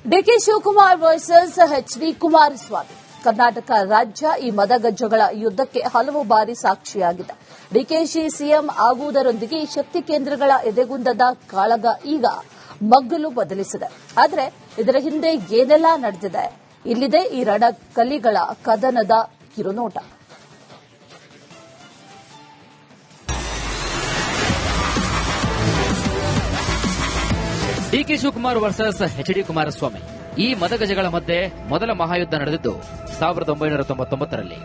DK Shivakumar versus HD Kumaraswamy. Karnataka ರಾಜ್ಯ ಈ ಮದಗಜ್ಜಗಳ ಯುದ್ಧಕ್ಕೆ ಹಲವು ಬಾರಿ ಸಾಕ್ಷಿಯಾಗಿದೆ. ಡಿಕೆಶಿ ಸಿಎಂ ಆಗುವುದರೊಂದಿಗೆ ಶಕ್ತಿ ಕೇಂದ್ರಗಳ ಎದೆಗುಂದದ ಕಾಳಗ ಈಗ ಮಗ್ಗಲು ಬದಲಿಸಿದೆ. ಆದರೆ ಇದರ ಹಿಂದೆ ಏನೆಲ್ಲ ನಡೆದಿದೆ? ಇಲ್ಲಿದೆ ಈ ರಣಕಲಿಗಳ ಕದನದ ಕಿರುನೋಟ. ಡಿಕೆ ಶಿವಕುಮಾರ್ ವರ್ಸಸ್ ಎಚ್ಡಿ ಕುಮಾರಸ್ವಾಮಿ. ಈ ಮದಗಜಗಳ ಮಧ್ಯೆ ಮೊದಲ ಮಹಾಯುದ್ಧ ನಡೆದಿದ್ದು 1999ರಲ್ಲಿ.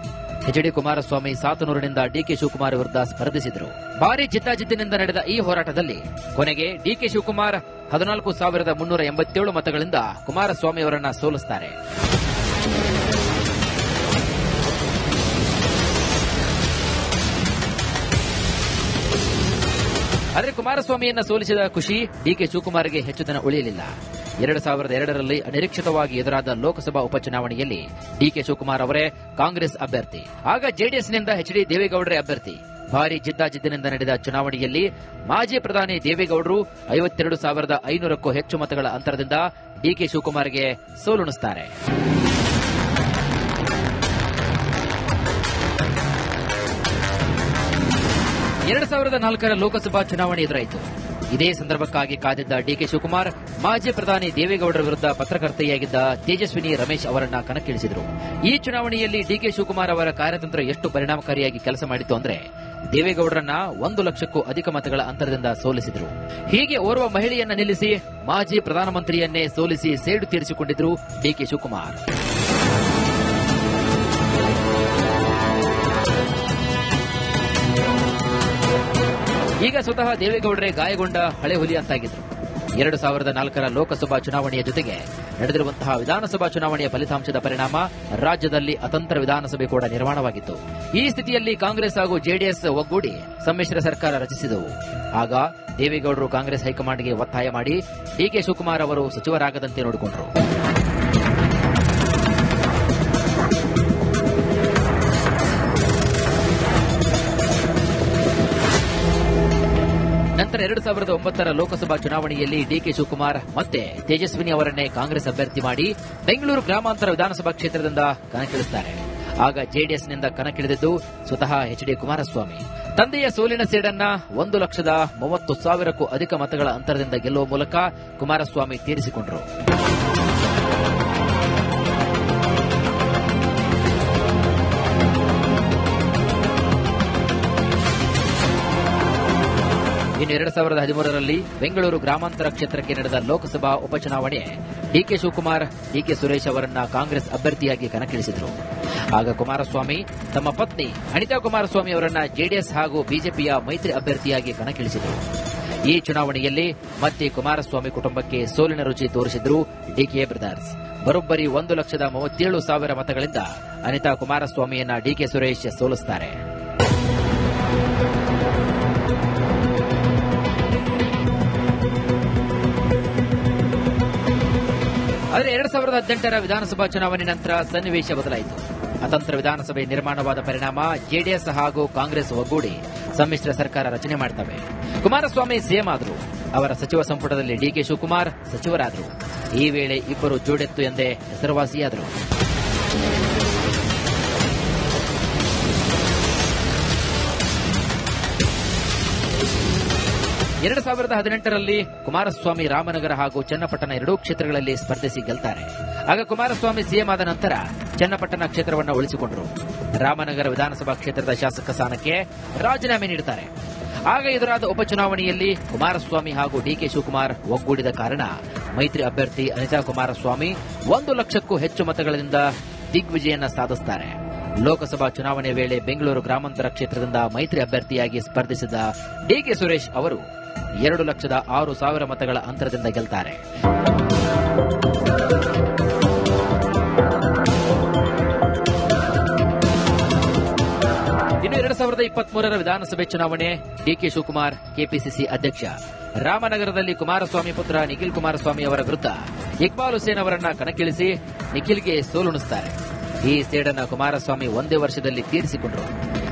ಎಚ್ಡಿ ಕುಮಾರಸ್ವಾಮಿ ಸಾತನೂರಿನಿಂದ ಡಿಕೆ ಶಿವಕುಮಾರ್ ವಿರುದ್ಧ ಸ್ಪರ್ಧಿಸಿದರು. ಭಾರಿ ಜಿದ್ದಾಜಿದ್ದಿನಿಂದ ನಡೆದ ಈ ಹೋರಾಟದಲ್ಲಿ ಕೊನೆಗೆ ಡಿಕೆ ಶಿವಕುಮಾರ್ 14,387 ಮತಗಳಿಂದ ಕುಮಾರಸ್ವಾಮಿ ಅವರನ್ನ ಸೋಲಿಸುತ್ತಾರೆ. ಆದರೆ ಕುಮಾರಸ್ವಾಮಿಯನ್ನ ಸೋಲಿಸಿದ ಖುಷಿ ಡಿಕೆ ಶಿವಕುಮಾರ್ಗೆ ಹೆಚ್ಚು ದಿನ ಉಳಿಯಲಿಲ್ಲ. 2002ರಲ್ಲಿ ಅನಿರೀಕ್ಷಿತವಾಗಿ ಎದುರಾದ ಲೋಕಸಭಾ ಉಪಚುನಾವಣೆಯಲ್ಲಿ ಡಿಕೆ ಶಿವಕುಮಾರ್ ಅವರೇ ಕಾಂಗ್ರೆಸ್ ಅಭ್ಯರ್ಥಿ. ಆಗ ಜೆಡಿಎಸ್ನಿಂದ ಎಚ್ಡಿ ದೇವೇಗೌಡರೇ ಅಭ್ಯರ್ಥಿ. ಭಾರಿ ಜಿದ್ದಾಜಿದ್ದಿನಿಂದ ನಡೆದ ಚುನಾವಣೆಯಲ್ಲಿ ಮಾಜಿ ಪ್ರಧಾನಿ ದೇವೇಗೌಡರು 52,500ಕ್ಕೂ ಹೆಚ್ಚು ಮತಗಳ ಅಂತರದಿಂದ ಡಿಕೆ ಶಿವಕುಮಾರ್ಗೆ ಸೋಲುಣಿಸುತ್ತಾರೆ. 2004ರ ಲೋಕಸಭಾ ಚುನಾವಣೆ ಎದುರಾಯಿತು. ಇದೇ ಸಂದರ್ಭಕ್ಕಾಗಿ ಕಾದಿದ್ದ ಡಿಕೆ ಶಿವಕುಮಾರ್ ಮಾಜಿ ಪ್ರಧಾನಿ ದೇವೇಗೌಡರ ವಿರುದ್ಧ ಪತ್ರಕರ್ತೆಯಾಗಿದ್ದ ತೇಜಸ್ವಿನಿ ರಮೇಶ್ ಅವರನ್ನ ಕಣಕ್ಕಿಳಿಸಿದರು. ಈ ಚುನಾವಣೆಯಲ್ಲಿ ಡಿಕೆ ಶಿವಕುಮಾರ್ ಅವರ ಕಾರ್ಯತಂತ್ರ ಎಷ್ಟು ಪರಿಣಾಮಕಾರಿಯಾಗಿ ಕೆಲಸ ಮಾಡಿತು ಅಂದ್ರೆ ದೇವೇಗೌಡರನ್ನ 1 ಲಕ್ಷಕ್ಕೂ ಅಧಿಕ ಮತಗಳ ಅಂತರದಿಂದ ಸೋಲಿಸಿದರು. ಹೀಗೆ ಓರ್ವ ಮಹಿಳೆಯನ್ನ ನಿಲ್ಲಿಸಿ ಮಾಜಿ ಪ್ರಧಾನಮಂತ್ರಿಯನ್ನೇ ಸೋಲಿಸಿ ಸೇಡು ತೀರಿಸಿಕೊಂಡಿದ್ರು ಡಿಕೆ ಶಿವಕುಮಾರ್. ಈಗ ಸ್ವತಃ ದೇವೇಗೌಡರೇ ಗಾಯಗೊಂಡ ಹಳೆ ಹುಲಿ ಅಂತಾಗಿದ್ರು. 2004ರ ಲೋಕಸಭಾ ಚುನಾವಣೆಯ ಜೊತೆಗೆ ನಡೆದಿರುವಂತಹ ವಿಧಾನಸಭಾ ಚುನಾವಣೆಯ ಫಲಿತಾಂಶದ ಪರಿಣಾಮ ರಾಜ್ಯದಲ್ಲಿ ಅತಂತ್ರ ವಿಧಾನಸಭೆ ಕೂಡ ನಿರ್ಮಾಣವಾಗಿತ್ತು. ಈ ಸ್ಥಿತಿಯಲ್ಲಿ ಕಾಂಗ್ರೆಸ್ ಹಾಗೂ ಜೆಡಿಎಸ್ ಒಗ್ಗೂಡಿ ಸಮ್ಮಿಶ್ರ ಸರ್ಕಾರ ರಚಿಸಿದವು. ಆಗ ದೇವೇಗೌಡರು ಕಾಂಗ್ರೆಸ್ ಹೈಕಮಾಂಡ್ಗೆ ಒತ್ತಾಯ ಮಾಡಿ ಡಿಕೆ ಶಿವಕುಮಾರ್ ಅವರು ಸಚಿವರಾಗದಂತೆ ನೋಡಿಕೊಂಡರು. ನಂತರ 2009ರ ಲೋಕಸಭಾ ಚುನಾವಣೆಯಲ್ಲಿ ಡಿಕೆ ಶಿವಕುಮಾರ್ ಮತ್ತೆ ತೇಜಸ್ವಿನಿ ಅವರನ್ನೇ ಕಾಂಗ್ರೆಸ್ ಅಭ್ಯರ್ಥಿ ಮಾಡಿ ಬೆಂಗಳೂರು ಗ್ರಾಮಾಂತರ ವಿಧಾನಸಭಾ ಕ್ಷೇತ್ರದಿಂದ ಕಣಕ್ಕಿಳಿಸುತ್ತಾರೆ. ಆಗ ಜೆಡಿಎಸ್ನಿಂದ ಕಣಕ್ಕಿಳಿದಿದ್ದು ಸ್ವತಃ ಎಚ್ಡಿ ಕುಮಾರಸ್ವಾಮಿ. ತಂದೆಯ ಸೋಲಿನ ಸೇಡನ್ನ 1,30,000ಕ್ಕೂ ಅಧಿಕ ಮತಗಳ ಅಂತರದಿಂದ ಗೆಲ್ಲುವ ಮೂಲಕ ಕುಮಾರಸ್ವಾಮಿ ತೀರಿಸಿಕೊಂಡರು. ಇನ್ನು 2013ರಲ್ಲಿ ಬೆಂಗಳೂರು ಗ್ರಾಮಾಂತರ ಕ್ಷೇತ್ರಕ್ಕೆ ನಡೆದ ಲೋಕಸಭಾ ಉಪಚುನಾವಣೆ ಡಿಕೆ ಶಿವಕುಮಾರ್ ಡಿಕೆ ಸುರೇಶ್ ಅವರನ್ನ ಕಾಂಗ್ರೆಸ್ ಅಭ್ಯರ್ಥಿಯಾಗಿ ಕಣಕ್ಕಿಳಿಸಿದರು. ಆಗ ಕುಮಾರಸ್ವಾಮಿ ತಮ್ಮ ಪತ್ನಿ ಅನಿತಾ ಕುಮಾರಸ್ವಾಮಿ ಅವರನ್ನ ಜೆಡಿಎಸ್ ಹಾಗೂ ಬಿಜೆಪಿಯ ಮೈತ್ರಿ ಅಭ್ಯರ್ಥಿಯಾಗಿ ಕಣಕ್ಕಿಳಿಸಿದರು. ಈ ಚುನಾವಣೆಯಲ್ಲಿ ಮತ್ತೆ ಕುಮಾರಸ್ವಾಮಿ ಕುಟುಂಬಕ್ಕೆ ಸೋಲಿನ ರುಚಿ ತೋರಿಸಿದ್ರು ಡಿಕೆ ಬ್ರದರ್ಸ್. ಬರೋಬ್ಬರಿ 1,37,000 ಮತಗಳಿಂದ ಅನಿತಾ ಕುಮಾರಸ್ವಾಮಿಯನ್ನ ಡಿಕೆ ಸುರೇಶ್ ಸೋಲಿಸುತ್ತಾರೆ. ಆದರೆ 2018ರ ವಿಧಾನಸಭಾ ಚುನಾವಣೆ ನಂತರ ಸನ್ನಿವೇಶ ಬದಲಾಯಿತು. ಅತಂತ್ರ ವಿಧಾನಸಭೆ ನಿರ್ಮಾಣವಾದ ಪರಿಣಾಮ ಜೆಡಿಎಸ್ ಹಾಗೂ ಕಾಂಗ್ರೆಸ್ ಒಗ್ಗೂಡಿ ಸಮ್ಮಿಶ್ರ ಸರ್ಕಾರ ರಚನೆ ಮಾಡುತ್ತವೆ. ಕುಮಾರಸ್ವಾಮಿ ಸಿಎಂ ಆದರು. ಅವರ ಸಚಿವ ಸಂಪುಟದಲ್ಲಿ ಡಿಕೆ ಶಿವಕುಮಾರ್ ಸಚಿವರಾದರು. ಈ ವೇಳೆ ಇಬ್ಬರು ಜೋಡೆತ್ತು ಎಂದೇ ಹೆಸರುವಾಸಿಯಾದರು. ಎರಡು 2018ರಲ್ಲಿ ಕುಮಾರಸ್ವಾಮಿ ರಾಮನಗರ ಹಾಗೂ ಚನ್ನಪಟ್ಟಣ ಎರಡೂ ಕ್ಷೇತ್ರಗಳಲ್ಲಿ ಸ್ಪರ್ಧಿಸಿ ಗೆಲ್ತಾರೆ. ಆಗ ಕುಮಾರಸ್ವಾಮಿ ಸಿಎಂ ಆದ ನಂತರ ಚನ್ನಪಟ್ಟಣ ಕ್ಷೇತ್ರವನ್ನು ಉಳಿಸಿಕೊಂಡರು. ರಾಮನಗರ ವಿಧಾನಸಭಾ ಕ್ಷೇತ್ರದ ಶಾಸಕ ಸ್ಥಾನಕ್ಕೆ ರಾಜೀನಾಮೆ ನೀಡುತ್ತಾರೆ. ಆಗ ಎದುರಾದ ಉಪಚುನಾವಣೆಯಲ್ಲಿ ಕುಮಾರಸ್ವಾಮಿ ಹಾಗೂ ಡಿಕೆ ಶಿವಕುಮಾರ್ ಒಗ್ಗೂಡಿದ ಕಾರಣ ಮೈತ್ರಿ ಅಭ್ಯರ್ಥಿ ಅನಿತಾ ಕುಮಾರಸ್ವಾಮಿ 1 ಲಕ್ಷಕ್ಕೂ ಹೆಚ್ಚು ಮತಗಳಿಂದ ದಿಗ್ವಿಜಯನ್ನ ಸಾಧಿಸುತ್ತಾರೆ. ಲೋಕಸಭಾ ಚುನಾವಣೆ ವೇಳೆ ಬೆಂಗಳೂರು ಗ್ರಾಮಾಂತರ ಕ್ಷೇತ್ರದಿಂದ ಮೈತ್ರಿ ಅಭ್ಯರ್ಥಿಯಾಗಿ ಸ್ಪರ್ಧಿಸಿದ ಡಿಕೆ ಸುರೇಶ್ ಅವರು 2,06,000 ಮತಗಳ ಅಂತರದಿಂದ ಗೆಲ್ತಾರೆ. ಇನ್ನು 2023ರ ವಿಧಾನಸಭೆ ಚುನಾವಣೆ ಡಿಕೆ ಶಿವಕುಮಾರ್ ಕೆಪಿಸಿಸಿ ಅಧ್ಯಕ್ಷ. ರಾಮನಗರದಲ್ಲಿ ಕುಮಾರಸ್ವಾಮಿ ಪುತ್ರ ನಿಖಿಲ್ ಕುಮಾರಸ್ವಾಮಿ ಅವರ ವಿರುದ್ಧ ಇಕ್ಬಾಲ್ ಹುಸೇನ್ ಅವರನ್ನ ಕಣಕ್ಕಿಳಿಸಿ ನಿಖಿಲ್ಗೆ ಸೋಲುಣಿಸುತ್ತಾರೆ. ಈ ಸೇಡನ್ನು ಕುಮಾರಸ್ವಾಮಿ ಒಂದೇ ವರ್ಷದಲ್ಲಿ ತೀರಿಸಿಕೊಂಡರು.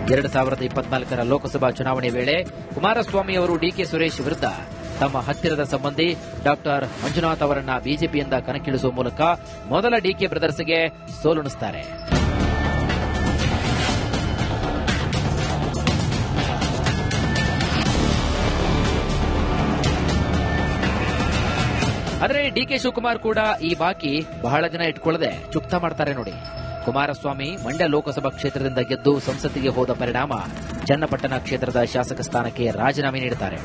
2024ರ ಲೋಕಸಭಾ ಚುನಾವಣೆ ವೇಳೆ ಕುಮಾರಸ್ವಾಮಿ ಅವರು ಡಿಕೆ ಸುರೇಶ್ ವಿರುದ್ಧ ತಮ್ಮ ಹತ್ತಿರದ ಸಂಬಂಧಿ ಡಾಕ್ಟರ್ ಮಂಜುನಾಥ್ ಅವರನ್ನ ಬಿಜೆಪಿಯಿಂದ ಕಣಕ್ಕಿಳಿಸುವ ಮೂಲಕ ಮೊದಲ ಡಿಕೆ ಬ್ರದರ್ಸ್ಗೆ ಸೋಲುಣಿಸುತ್ತಾರೆ. ಆದರೆ ಡಿಕೆ ಶಿವಕುಮಾರ್ ಕೂಡ ಈ ಬಾಕಿ ಬಹಳ ದಿನ ಇಟ್ಕೊಳ್ಳದೆ ಚುಕ್ತಾ ಮಾಡ್ತಾರೆ ನೋಡಿ. ಕುಮಾರಸ್ವಾಮಿ ಮಂಡ್ಯ ಲೋಕಸಭಾ ಕ್ಷೇತ್ರದಿಂದ ಗೆದ್ದು ಸಂಸತ್ತಿಗೆ ಹೋದ ಪರಿಣಾಮ ಚನ್ನಪಟ್ಟಣ ಕ್ಷೇತ್ರದ ಶಾಸಕ ಸ್ಥಾನಕ್ಕೆ ರಾಜೀನಾಮೆ ನೀಡುತ್ತಾರೆ.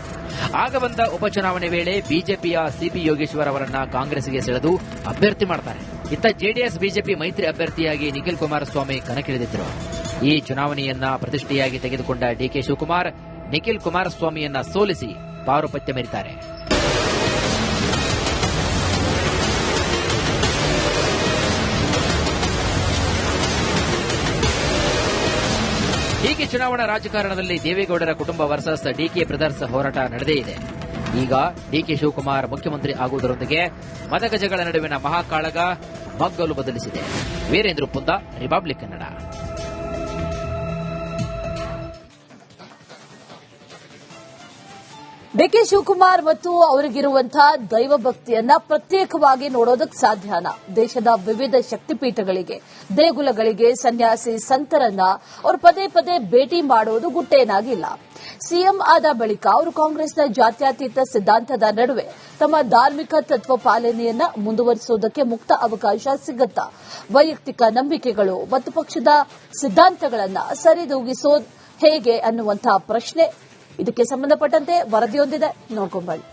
ಆಗ ಬಂದ ಉಪಚುನಾವಣೆ ವೇಳೆ ಬಿಜೆಪಿಯ ಸಿಪಿ ಯೋಗೇಶ್ವರ್ ಅವರನ್ನ ಕಾಂಗ್ರೆಸ್ಗೆ ಸೆಳೆದು ಅಭ್ಯರ್ಥಿ ಮಾಡ್ತಾರೆ. ಇತ್ತ ಜೆಡಿಎಸ್ ಬಿಜೆಪಿ ಮೈತ್ರಿ ಅಭ್ಯರ್ಥಿಯಾಗಿ ನಿಖಿಲ್ ಕುಮಾರಸ್ವಾಮಿ ಕಣಕ್ಕಿಳಿದಿದ್ದರು. ಈ ಚುನಾವಣೆಯನ್ನ ಪ್ರತಿಷ್ಠೆಯಾಗಿ ತೆಗೆದುಕೊಂಡ ಡಿಕೆ ಶಿವಕುಮಾರ್ ನಿಖಿಲ್ ಕುಮಾರಸ್ವಾಮಿಯನ್ನ ಸೋಲಿಸಿ ಪಾರುಪತ್ಯ ಮೆರೀತಾರೆ. ಹೀಗೆ ಚುನಾವಣಾ ರಾಜಕಾರಣದಲ್ಲಿ ದೇವೇಗೌಡರ ಕುಟುಂಬ ವರ್ಸಸ್ ಡಿಕೆ ಬ್ರದರ್ಸ್ ಹೋರಾಟ ನಡೆದೇ ಇದೆ. ಈಗ ಡಿಕೆ ಶಿವಕುಮಾರ್ ಮುಖ್ಯಮಂತ್ರಿ ಆಗುವುದರೊಂದಿಗೆ ಮತಗಜಗಳ ನಡುವಿನ ಮಹಾಕಾಳಗ ಮಗ್ಗಲು ಬದಲಿಸಿದೆ. ವೀರೇಂದ್ರ ಪುಂದ, ರಿಪಬ್ಲಿಕ್ ಕನ್ನಡ. ಡಿಕೆ ಶಿವಕುಮಾರ್ ಮತ್ತು ಅವರಿಗಿರುವಂತಹ ದೈವ ಭಕ್ತಿಯನ್ನ ಪ್ರತ್ಯೇಕವಾಗಿ ನೋಡೋದಕ್ಕೆ ಸಾಧ್ಯನಾ? ದೇಶದ ವಿವಿಧ ಶಕ್ತಿಪೀಠಗಳಿಗೆ, ದೇಗುಲಗಳಿಗೆ ಸನ್ಯಾಸಿ ಸಂತರನ್ನ ಅವರು ಪದೇ ಪದೇ ಭೇಟಿ ಮಾಡೋದು ಗುಟ್ಟೇನಾಗಿಲ್ಲ. ಸಿಎಂ ಆದ ಬಳಿಕ ಅವರು ಕಾಂಗ್ರೆಸ್ನ ಜಾತ್ಯತೀತ ಸಿದ್ಧಾಂತದ ನಡುವೆ ತಮ್ಮ ಧಾರ್ಮಿಕ ತತ್ವ ಪಾಲನೆಯನ್ನ ಮುಂದುವರಿಸುವುದಕ್ಕೆ ಮುಕ್ತ ಅವಕಾಶ ಸಿಗುತ್ತಾ? ವೈಯಕ್ತಿಕ ನಂಬಿಕೆಗಳು ಮತ್ತು ಪಕ್ಷದ ಸಿದ್ಧಾಂತಗಳನ್ನ ಸರಿದೂಗಿಸೋದು ಹೇಗೆ ಅನ್ನುವಂತಹ ಪ್ರಶ್ನೆ. ಇದಕ್ಕೆ ಸಂಬಂಧಪಟ್ಟಂತೆ ವರದಿಯೊಂದಿದೆ, ನೋಡ್ಕೊಂಬಳ್ಳಿ.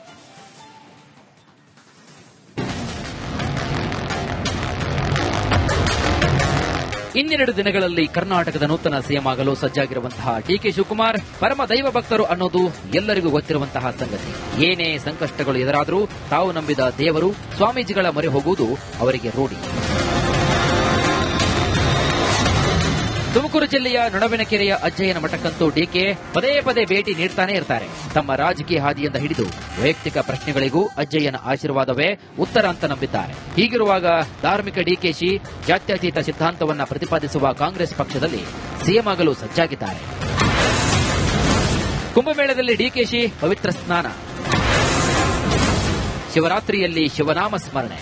ಇನ್ನೆರಡು ದಿನಗಳಲ್ಲಿ ಕರ್ನಾಟಕದ ನೂತನ ಸಿಎಂ ಆಗಲು ಸಜ್ಜಾಗಿರುವಂತಹ ಡಿಕೆ ಶಿವಕುಮಾರ್ ಪರಮ ದೈವ ಭಕ್ತರು ಅನ್ನೋದು ಎಲ್ಲರಿಗೂ ಗೊತ್ತಿರುವಂತಹ ಸಂಗತಿ. ಏನೇ ಸಂಕಷ್ಟಗಳು ಎದುರಾದರೂ ತಾವು ನಂಬಿದ ದೇವರು, ಸ್ವಾಮೀಜಿಗಳ ಮೊರೆ ಹೋಗುವುದು ಅವರಿಗೆ ರೂಢಿ. ತುಮಕೂರು ಜಿಲ್ಲೆಯ ನೊಣವಿನಕೆರೆಯ ಅಜ್ಜಯ್ಯನ ಮಠಕ್ಕಂತೂ ಡಿಕೆ ಪದೇ ಪದೇ ಭೇಟಿ ನೀಡ್ತಾನೆ ಇರ್ತಾರೆ. ತಮ್ಮ ರಾಜಕೀಯ ಹಾದಿಯಿಂದ ಹಿಡಿದು ವೈಯಕ್ತಿಕ ಪ್ರಶ್ನೆಗಳಿಗೂ ಅಜ್ಜಯ್ಯನ ಆಶೀರ್ವಾದವೇ ಉತ್ತರ ಅಂತ ನಂಬಿದ್ದಾರೆ. ಹೀಗಿರುವಾಗ ಧಾರ್ಮಿಕ ಡಿಕೆಶಿ ಜಾತ್ಯತೀತ ಸಿದ್ಧಾಂತವನ್ನ ಪ್ರತಿಪಾದಿಸುವ ಕಾಂಗ್ರೆಸ್ ಪಕ್ಷದಲ್ಲಿ ಸಿಎಂ ಆಗಲು ಸಜ್ಜಾಗಿದ್ದಾರೆ. ಕುಂಭಮೇಳದಲ್ಲಿ ಡಿಕೆಶಿ ಪವಿತ್ರ ಸ್ನಾನ, ಶಿವರಾತ್ರಿಯಲ್ಲಿ ಶಿವನಾಮ ಸ್ಮರಣೆ.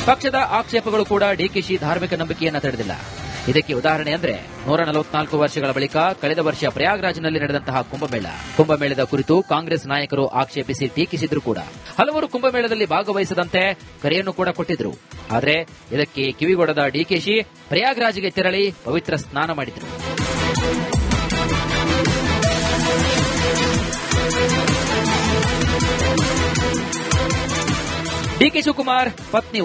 ಪಕ್ಷದ ಆಕ್ಷೇಪಗಳು ಕೂಡ ಡಿಕೆಶಿ ಧಾರ್ಮಿಕ ನಂಬಿಕೆಯನ್ನ ತಡೆದಿಲ್ಲ. ಇದಕ್ಕೆ ಉದಾಹರಣೆ ಅಂದ್ರೆ 144 ವರ್ಷಗಳ ಬಳಿಕ ಕಳೆದ ವರ್ಷ ಪ್ರಯಾಗ್ರಾಜ್ನಲ್ಲಿ ನಡೆದಂತಹ ಕುಂಭಮೇಳದ ಕುರಿತು ಕಾಂಗ್ರೆಸ್ ನಾಯಕರು ಆಕ್ಷೇಪಿಸಿ ಟೀಕಿಸಿದ್ರು ಕೂಡ. ಹಲವರು ಕುಂಭಮೇಳದಲ್ಲಿ ಭಾಗವಹಿಸದಂತೆ ಕರೆಯನ್ನು ಕೂಡ ಕೊಟ್ಟಿದ್ರು. ಆದರೆ ಇದಕ್ಕೆ ಕಿವಿಗೊಡದ ಡಿಕೆಶಿ ಪ್ರಯಾಗ್ರಾಜ್ಗೆ ತೆರಳಿ ಪವಿತ್ರ ಸ್ನಾನ ಮಾಡಿದ್ರು. ಡಿಕೆ ಶಿವಕುಮಾರ್ ಪತ್ನಿ